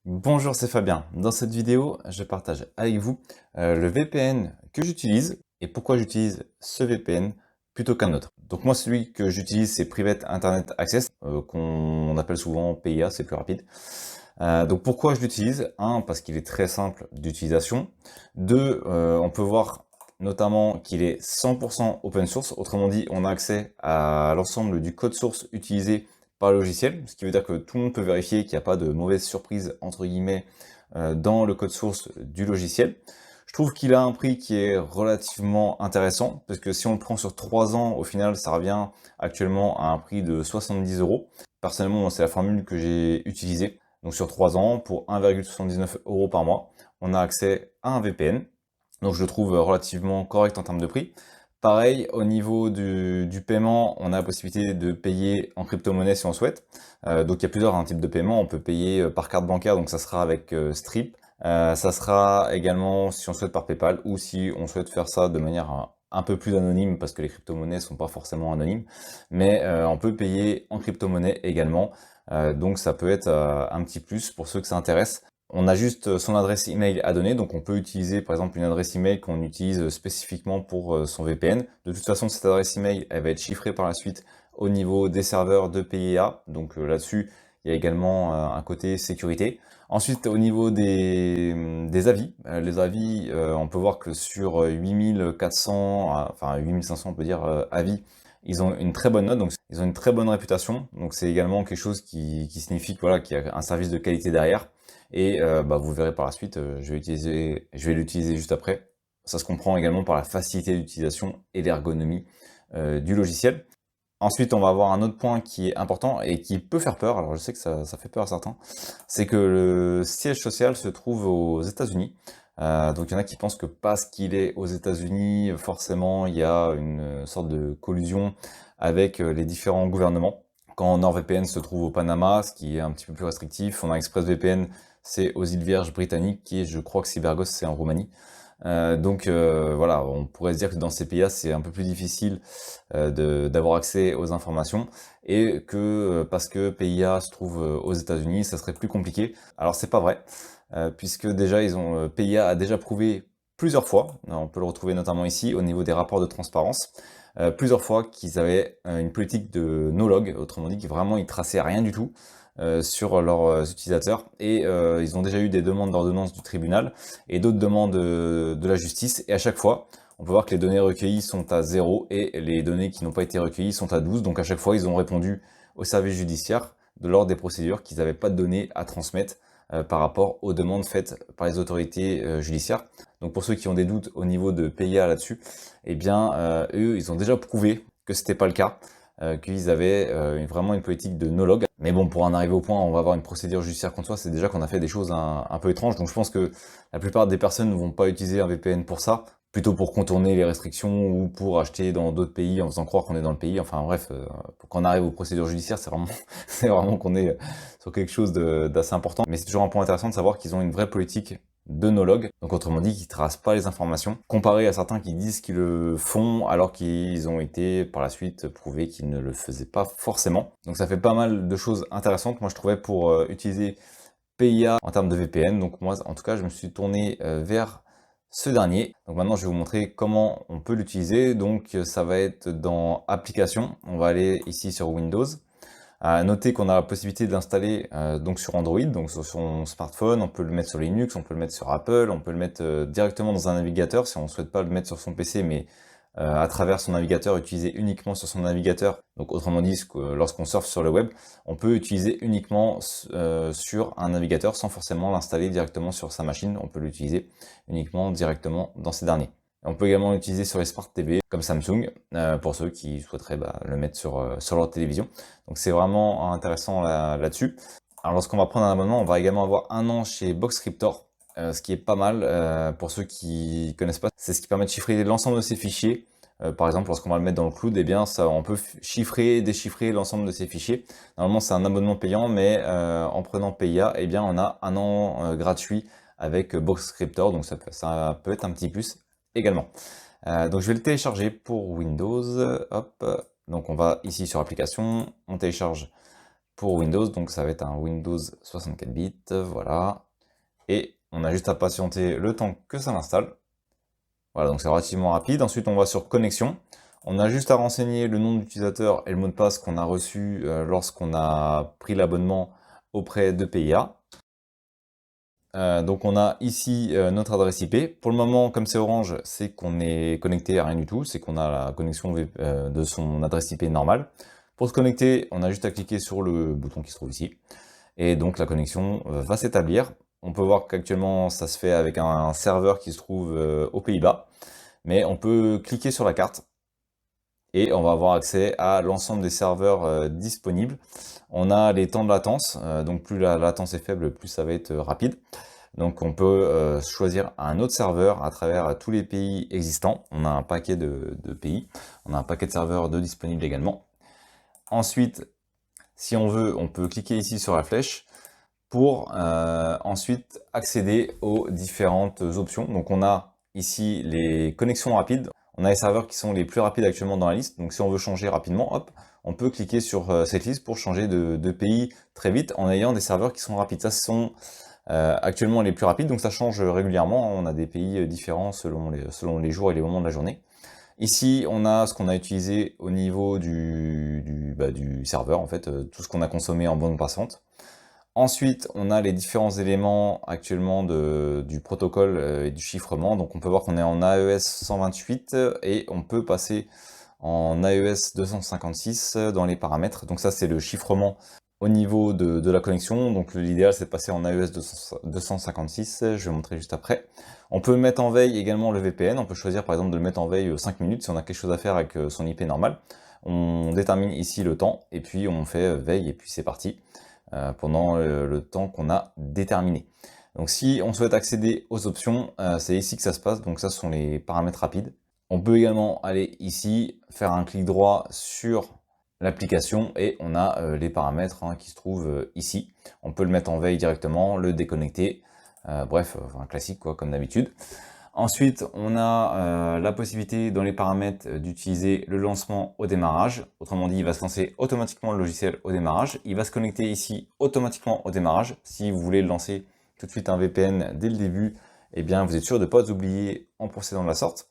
Bonjour, c'est Fabien. Dans cette vidéo, je partage avec vous le VPN que j'utilise et pourquoi j'utilise ce VPN plutôt qu'un autre. Donc moi, celui que j'utilise, c'est Private Internet Access, qu'on appelle souvent PIA, c'est plus rapide. Donc pourquoi je l'utilise? Un, parce qu'il est très simple d'utilisation. Deux, on peut voir notamment qu'il est 100% open source. Autrement dit, on a accès à l'ensemble du code source utilisé par le logiciel, ce qui veut dire que tout le monde peut vérifier qu'il n'y a pas de mauvaise surprise, entre guillemets, dans le code source du logiciel. Je trouve qu'il a un prix qui est relativement intéressant, parce que si on le prend sur 3 ans, au final, ça revient actuellement à un prix de 70 euros. Personnellement, c'est la formule que j'ai utilisée. Donc sur 3 ans, pour 1,79 euros par mois, on a accès à un VPN. Donc je le trouve relativement correct en termes de prix. Pareil, au niveau du paiement, on a la possibilité de payer en crypto-monnaie si on souhaite. Donc il y a plusieurs types de paiement. On peut payer par carte bancaire, donc ça sera avec Strip. Ça sera également si on souhaite par PayPal ou si on souhaite faire ça de manière un peu plus anonyme parce que les crypto-monnaies sont pas forcément anonymes. Mais on peut payer en crypto-monnaie également. Donc ça peut être un petit plus pour ceux que ça intéresse. On a juste son adresse email à donner, donc on peut utiliser par exemple une adresse email qu'on utilise spécifiquement pour son VPN. De toute façon, cette adresse email, elle va être chiffrée par la suite au niveau des serveurs de PIA. Donc là-dessus, il y a également un côté sécurité. Ensuite, au niveau des avis, les avis, on peut voir que sur 8400, enfin 8500 on peut dire avis, ils ont une très bonne note, donc ils ont une très bonne réputation. Donc c'est également quelque chose qui signifie que, voilà, qu'il y a un service de qualité derrière. Et vous verrez par la suite, je vais l'utiliser juste après. Ça se comprend également par la facilité d'utilisation et l'ergonomie du logiciel. Ensuite, on va avoir un autre point qui est important et qui peut faire peur. Alors je sais que ça fait peur à certains. C'est que le siège social se trouve aux États-Unis. Donc il y en a qui pensent que parce qu'il est aux États-Unis, forcément il y a une sorte de collusion avec les différents gouvernements. Quand NordVPN se trouve au Panama, ce qui est un petit peu plus restrictif, on a ExpressVPN, c'est aux îles Vierges britanniques, et je crois que Cyberghost, c'est en Roumanie. Voilà, on pourrait se dire que dans ces pays-là, c'est un peu plus difficile d'avoir accès aux informations, et que parce que PIA se trouve aux États-Unis, ça serait plus compliqué. Alors c'est pas vrai, puisque déjà PIA a déjà prouvé plusieurs fois, on peut le retrouver notamment ici au niveau des rapports de transparence, plusieurs fois qu'ils avaient une politique de no-log, autrement dit, qui vraiment ils traçaient rien du tout sur leurs utilisateurs, et ils ont déjà eu des demandes d'ordonnance du tribunal et d'autres demandes de la justice, et à chaque fois, on peut voir que les données recueillies sont à 0 et les données qui n'ont pas été recueillies sont à 12, donc à chaque fois, ils ont répondu au service judiciaire de l'ordre des procédures qu'ils n'avaient pas de données à transmettre par rapport aux demandes faites par les autorités judiciaires. Donc pour ceux qui ont des doutes au niveau de PIA là-dessus, eh bien eux, ils ont déjà prouvé que c'était pas le cas, qu'ils avaient vraiment une politique de no-log. Mais bon, pour en arriver au point, on va avoir une procédure judiciaire contre soi, c'est déjà qu'on a fait des choses un peu étranges. Donc je pense que la plupart des personnes ne vont pas utiliser un VPN pour ça, plutôt pour contourner les restrictions ou pour acheter dans d'autres pays en faisant croire qu'on est dans le pays. Enfin bref, pour qu'on arrive aux procédures judiciaires, c'est vraiment, c'est vraiment qu'on est sur quelque chose d'assez important. Mais c'est toujours un point intéressant de savoir qu'ils ont une vraie politique de no-log, donc autrement dit, qui tracent pas les informations, comparé à certains qui disent qu'ils le font alors qu'ils ont été par la suite prouvés qu'ils ne le faisaient pas forcément. Donc ça fait pas mal de choses intéressantes, moi je trouvais, pour utiliser PIA en termes de VPN. Donc moi, en tout cas, je me suis tourné vers ce dernier. Donc maintenant, je vais vous montrer comment on peut l'utiliser. Donc ça va être dans Applications. On va aller ici sur Windows. Notez qu'on a la possibilité de l'installer donc sur Android, donc sur son smartphone. On peut le mettre sur Linux, on peut le mettre sur Apple, on peut le mettre directement dans un navigateur si on ne souhaite pas le mettre sur son PC, mais à travers son navigateur, utiliser uniquement sur son navigateur. Donc autrement dit, lorsqu'on surfe sur le web, on peut utiliser uniquement sur un navigateur sans forcément l'installer directement sur sa machine. On peut l'utiliser uniquement directement dans ces derniers. On peut également l'utiliser sur les Smart TV comme Samsung, pour ceux qui souhaiteraient le mettre sur leur télévision. Donc c'est vraiment intéressant là-dessus. Alors lorsqu'on va prendre un abonnement, on va également avoir 1 an chez Boxcryptor, ce qui est pas mal pour ceux qui connaissent pas. C'est ce qui permet de chiffrer l'ensemble de ces fichiers. Par exemple, lorsqu'on va le mettre dans le cloud, eh bien ça, on peut chiffrer, déchiffrer l'ensemble de ces fichiers. Normalement, c'est un abonnement payant, mais en prenant PIA, eh bien on a 1 an gratuit avec Boxcryptor, donc ça peut être un petit plus également. Donc je vais le télécharger pour Windows. Hop. Donc on va ici sur Applications, on télécharge pour Windows, donc ça va être un Windows 64 bits, voilà. Et on a juste à patienter le temps que ça l'installe. Voilà, donc c'est relativement rapide. Ensuite, on va sur connexion. On a juste à renseigner le nom d'utilisateur et le mot de passe qu'on a reçu lorsqu'on a pris l'abonnement auprès de PIA. Donc on a ici notre adresse IP. Pour le moment, comme c'est Orange, c'est qu'on est connecté à rien du tout. C'est qu'on a la connexion de son adresse IP normale. Pour se connecter, on a juste à cliquer sur le bouton qui se trouve ici. Et donc la connexion va s'établir. On peut voir qu'actuellement, ça se fait avec un serveur qui se trouve aux Pays-Bas. Mais on peut cliquer sur la carte et on va avoir accès à l'ensemble des serveurs disponibles. On a les temps de latence, donc plus la latence est faible, plus ça va être rapide. Donc on peut choisir un autre serveur à travers tous les pays existants. On a un paquet de pays, on a un paquet de serveurs de disponibles également. Ensuite, si on veut, on peut cliquer ici sur la flèche pour ensuite accéder aux différentes options. Donc on a ici les connexions rapides. On a les serveurs qui sont les plus rapides actuellement dans la liste. Donc si on veut changer rapidement, hop, on peut cliquer sur cette liste pour changer de pays très vite en ayant des serveurs qui sont rapides. Ça, ce sont actuellement les plus rapides, donc ça change régulièrement. On a des pays différents selon les jours et les moments de la journée. Ici, on a ce qu'on a utilisé au niveau du serveur, en fait, tout ce qu'on a consommé en bande passante. Ensuite, on a les différents éléments actuellement du protocole et du chiffrement. Donc on peut voir qu'on est en AES 128 et on peut passer en AES 256 dans les paramètres. Donc ça, c'est le chiffrement au niveau de la connexion. Donc l'idéal, c'est de passer en AES 256. Je vais montrer juste après. On peut mettre en veille également le VPN. On peut choisir par exemple de le mettre en veille 5 minutes si on a quelque chose à faire avec son IP normal. On détermine ici le temps et puis on fait veille et puis c'est parti. Pendant le temps qu'on a déterminé. Donc si on souhaite accéder aux options, c'est ici que ça se passe, donc ça ce sont les paramètres rapides. On peut également aller ici, faire un clic droit sur l'application et on a les paramètres qui se trouvent ici. On peut le mettre en veille directement, le déconnecter, bref, un classique quoi, comme d'habitude. Ensuite, on a la possibilité dans les paramètres d'utiliser le lancement au démarrage. Autrement dit, il va se lancer automatiquement le logiciel au démarrage. Il va se connecter ici automatiquement au démarrage. Si vous voulez lancer tout de suite un VPN dès le début, eh bien, vous êtes sûr de ne pas oublier en procédant de la sorte.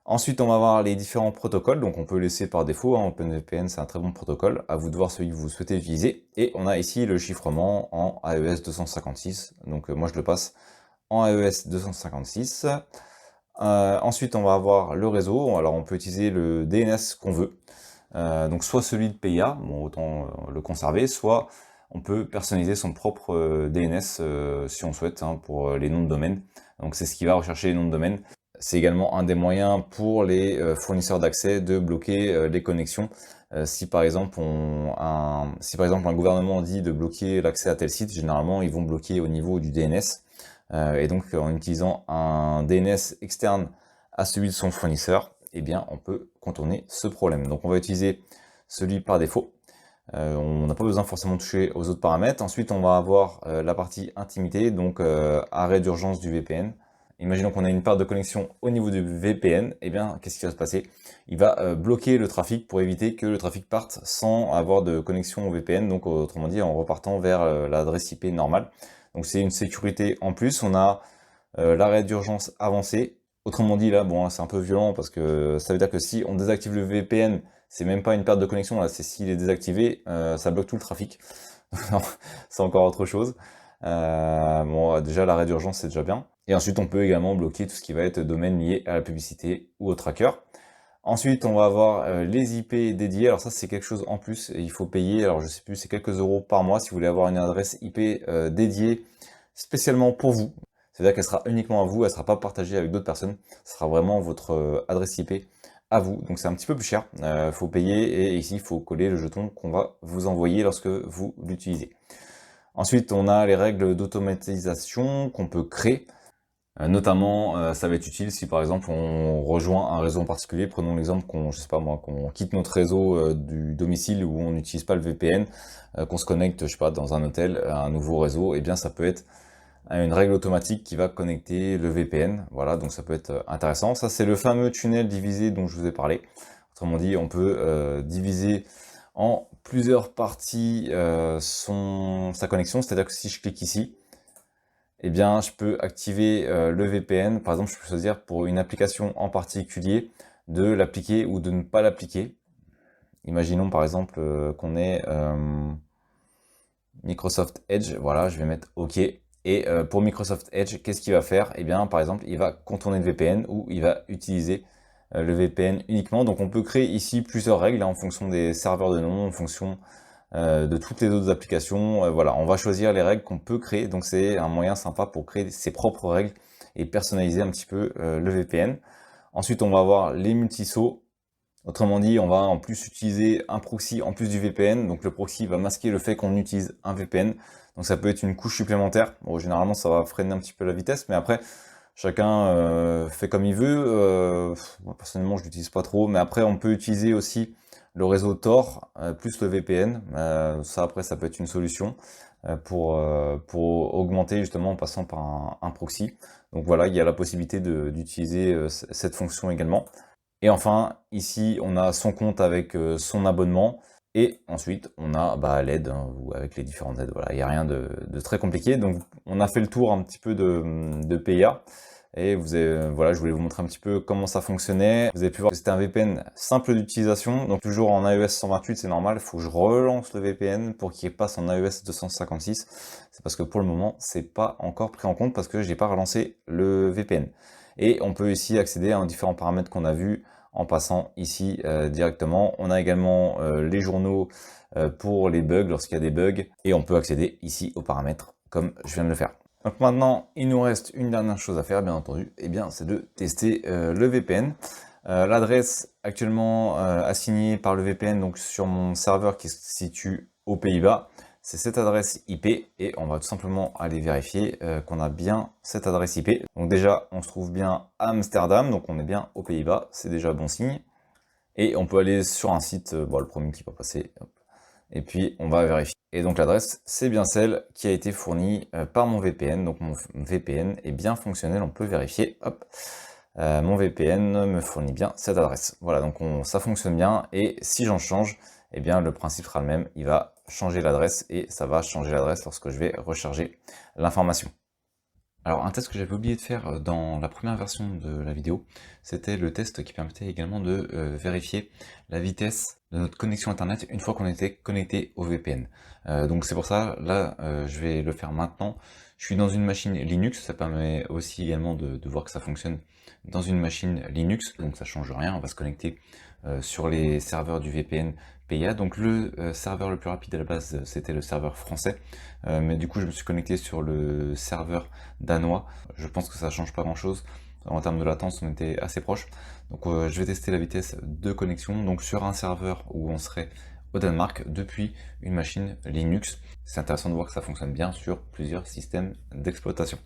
Ensuite, on va voir les différents protocoles. Donc, on peut laisser par défaut. OpenVPN, c'est un très bon protocole. À vous de voir celui que vous souhaitez utiliser. Et on a ici le chiffrement en AES 256. Donc, moi, je le passe en AES 256. Ensuite, on va avoir le réseau. Alors, on peut utiliser le DNS qu'on veut. Donc, soit celui de PIA, bon, autant le conserver, soit on peut personnaliser son propre DNS si on souhaite, pour les noms de domaine. Donc, c'est ce qui va rechercher les noms de domaine. C'est également un des moyens pour les fournisseurs d'accès de bloquer les connexions. Si par exemple un gouvernement dit de bloquer l'accès à tel site, généralement ils vont bloquer au niveau du DNS. Et donc en utilisant un DNS externe à celui de son fournisseur, eh bien on peut contourner ce problème. Donc on va utiliser celui par défaut. On n'a pas besoin forcément de toucher aux autres paramètres. Ensuite on va avoir la partie intimité, donc arrêt d'urgence du VPN. Imaginons qu'on a une perte de connexion au niveau du VPN, eh bien, qu'est-ce qui va se passer? Il va bloquer le trafic pour éviter que le trafic parte sans avoir de connexion au VPN, donc autrement dit en repartant vers l'adresse IP normale. Donc c'est une sécurité en plus. On a l'arrêt d'urgence avancé. Autrement dit là, bon, c'est un peu violent parce que ça veut dire que si on désactive le VPN, c'est même pas une perte de connexion, là, c'est s'il est désactivé, ça bloque tout le trafic. C'est encore autre chose. Bon, déjà l'arrêt d'urgence c'est déjà bien. Et ensuite on peut également bloquer tout ce qui va être domaine lié à la publicité ou au tracker. Ensuite on va avoir les IP dédiés. Alors ça c'est quelque chose en plus, et il faut payer, alors je sais plus, c'est quelques euros par mois si vous voulez avoir une adresse IP dédiée spécialement pour vous. C'est-à-dire qu'elle sera uniquement à vous, elle sera pas partagée avec d'autres personnes. Ce sera vraiment votre adresse IP à vous. Donc c'est un petit peu plus cher, faut payer, et ici il faut coller le jeton qu'on va vous envoyer lorsque vous l'utilisez. Ensuite, on a les règles d'automatisation qu'on peut créer. Notamment, ça va être utile si par exemple on rejoint un réseau en particulier. Prenons l'exemple qu'on quitte notre réseau du domicile où on n'utilise pas le VPN, qu'on se connecte, je sais pas, dans un hôtel à un nouveau réseau. Et bien, ça peut être une règle automatique qui va connecter le VPN. Voilà, donc ça peut être intéressant. Ça, c'est le fameux tunnel divisé dont je vous ai parlé. Autrement dit, on peut diviser en plusieurs parties sa connexion. C'est-à-dire que si je clique ici, eh bien, je peux activer le VPN. Par exemple, je peux choisir pour une application en particulier de l'appliquer ou de ne pas l'appliquer. Imaginons par exemple qu'on ait Microsoft Edge. Voilà, je vais mettre OK. Et pour Microsoft Edge, qu'est-ce qu'il va faire? Eh bien, par exemple, il va contourner le VPN ou il va utiliser le VPN uniquement. Donc, on peut créer ici plusieurs règles en fonction des serveurs de nom, en fonction de toutes les autres applications. Voilà, on va choisir les règles qu'on peut créer. Donc, c'est un moyen sympa pour créer ses propres règles et personnaliser un petit peu le VPN. Ensuite, on va avoir les multisauts. Autrement dit, on va en plus utiliser un proxy en plus du VPN. Donc le proxy va masquer le fait qu'on utilise un VPN. Donc ça peut être une couche supplémentaire. Bon, généralement, ça va freiner un petit peu la vitesse, mais après, chacun fait comme il veut. Moi, personnellement, je l'utilise pas trop. Mais après, on peut utiliser aussi le réseau Tor plus le VPN. Ça, après, ça peut être une solution pour augmenter justement en passant par un proxy. Donc voilà, il y a la possibilité d'utiliser cette fonction également. Et enfin, ici, on a son compte avec son abonnement. Et ensuite, on a l'aide, hein, ou avec les différentes aides. Voilà, il n'y a rien de très compliqué. Donc, on a fait le tour un petit peu de PIA. Et voilà, je voulais vous montrer un petit peu comment ça fonctionnait. Vous avez pu voir que c'était un VPN simple d'utilisation. Donc, toujours en iOS 128, c'est normal. Il faut que je relance le VPN pour qu'il passe en iOS 256. C'est parce que pour le moment, c'est pas encore pris en compte parce que j'ai pas relancé le VPN. Et on peut ici accéder à différents paramètres qu'on a vus en passant ici directement. On a également les journaux pour les bugs, lorsqu'il y a des bugs, et on peut accéder ici aux paramètres, comme je viens de le faire. Donc maintenant, il nous reste une dernière chose à faire, bien entendu, et bien c'est de tester le VPN. L'adresse actuellement assignée par le VPN donc sur mon serveur qui se situe aux Pays-Bas, c'est cette adresse IP et on va tout simplement aller vérifier qu'on a bien cette adresse IP. Donc déjà, on se trouve bien à Amsterdam, donc on est bien aux Pays-Bas, c'est déjà bon signe. Et on peut aller sur un site, le premier qui va passer, hop, et puis on va vérifier. Et donc l'adresse, c'est bien celle qui a été fournie par mon VPN, donc mon VPN est bien fonctionnel, on peut vérifier, hop. Mon VPN me fournit bien cette adresse. Voilà, donc ça fonctionne bien, et si j'en change, eh bien le principe sera le même, il va changer l'adresse, et ça va changer l'adresse lorsque je vais recharger l'information. Alors un test que j'avais oublié de faire dans la première version de la vidéo, c'était le test qui permettait également de vérifier la vitesse de notre connexion internet une fois qu'on était connecté au VPN. Donc c'est pour ça, là je vais le faire maintenant. Je suis dans une machine Linux, ça permet aussi également de voir que ça fonctionne dans une machine Linux, donc ça change rien, on va se connecter sur les serveurs du VPN PIA. Donc le serveur le plus rapide à la base, c'était le serveur français, mais du coup je me suis connecté sur le serveur danois. Je pense que ça change pas grand chose. En termes de latence, on était assez proche. Donc je vais tester la vitesse de connexion donc sur un serveur où on serait au Danemark depuis une machine Linux. C'est intéressant de voir que ça fonctionne bien sur plusieurs systèmes d'exploitation.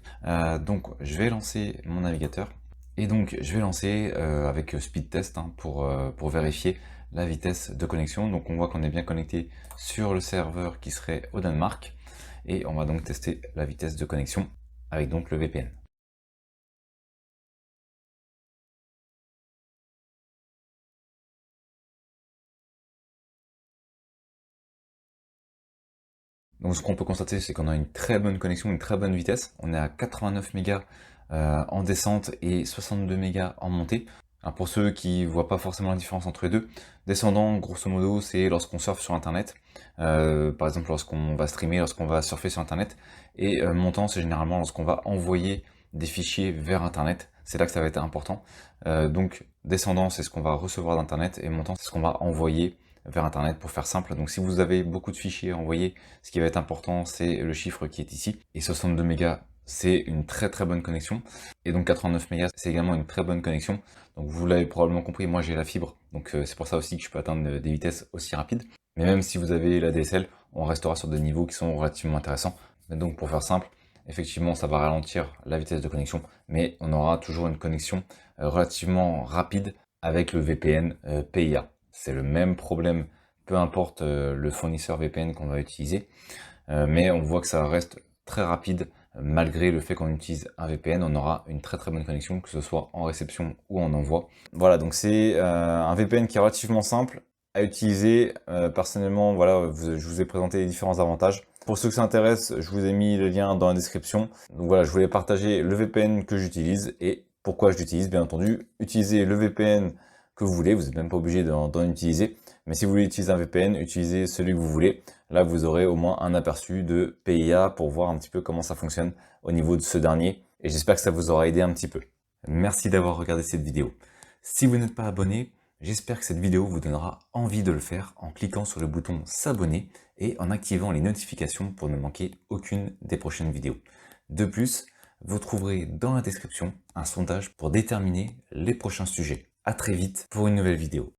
Donc je vais lancer mon navigateur. Et donc je vais lancer avec speed test pour vérifier la vitesse de connexion. Donc on voit qu'on est bien connecté sur le serveur qui serait au Danemark. Et on va donc tester la vitesse de connexion avec donc le VPN. Donc ce qu'on peut constater, c'est qu'on a une très bonne connexion, une très bonne vitesse. On est à 89 mégas en descente et 62 mégas en montée. Alors pour ceux qui ne voient pas forcément la différence entre les deux, descendant, grosso modo, c'est lorsqu'on surfe sur Internet. Par exemple, lorsqu'on va streamer, lorsqu'on va surfer sur Internet. Et montant, c'est généralement lorsqu'on va envoyer des fichiers vers Internet. C'est là que ça va être important. Donc descendant, c'est ce qu'on va recevoir d'Internet. Et montant, c'est ce qu'on va envoyer vers Internet pour faire simple. Donc si vous avez beaucoup de fichiers à envoyer, ce qui va être important, c'est le chiffre qui est ici. Et 62 mégas, c'est une très très bonne connexion. Et donc 89 mégas, c'est également une très bonne connexion. Donc vous l'avez probablement compris, moi j'ai la fibre. Donc c'est pour ça aussi que je peux atteindre des vitesses aussi rapides. Mais même si vous avez la DSL, on restera sur des niveaux qui sont relativement intéressants. Mais donc pour faire simple, effectivement ça va ralentir la vitesse de connexion, mais on aura toujours une connexion relativement rapide avec le VPN PIA. C'est le même problème, peu importe le fournisseur VPN qu'on va utiliser, mais on voit que ça reste très rapide, malgré le fait qu'on utilise un VPN, on aura une très très bonne connexion, que ce soit en réception ou en envoi. Voilà, donc c'est un VPN qui est relativement simple, à utiliser. Personnellement, voilà, je vous ai présenté les différents avantages. Pour ceux que ça intéresse, je vous ai mis le lien dans la description. Donc voilà, je voulais partager le VPN que j'utilise et pourquoi je l'utilise. Bien entendu, utilisez le VPN que vous voulez, vous n'êtes même pas obligé d'en utiliser. Mais si vous voulez utiliser un VPN, utilisez celui que vous voulez. Là, vous aurez au moins un aperçu de PIA pour voir un petit peu comment ça fonctionne au niveau de ce dernier. Et j'espère que ça vous aura aidé un petit peu. Merci d'avoir regardé cette vidéo. Si vous n'êtes pas abonné, j'espère que cette vidéo vous donnera envie de le faire en cliquant sur le bouton s'abonner et en activant les notifications pour ne manquer aucune des prochaines vidéos. De plus, vous trouverez dans la description un sondage pour déterminer les prochains sujets. À très vite pour une nouvelle vidéo.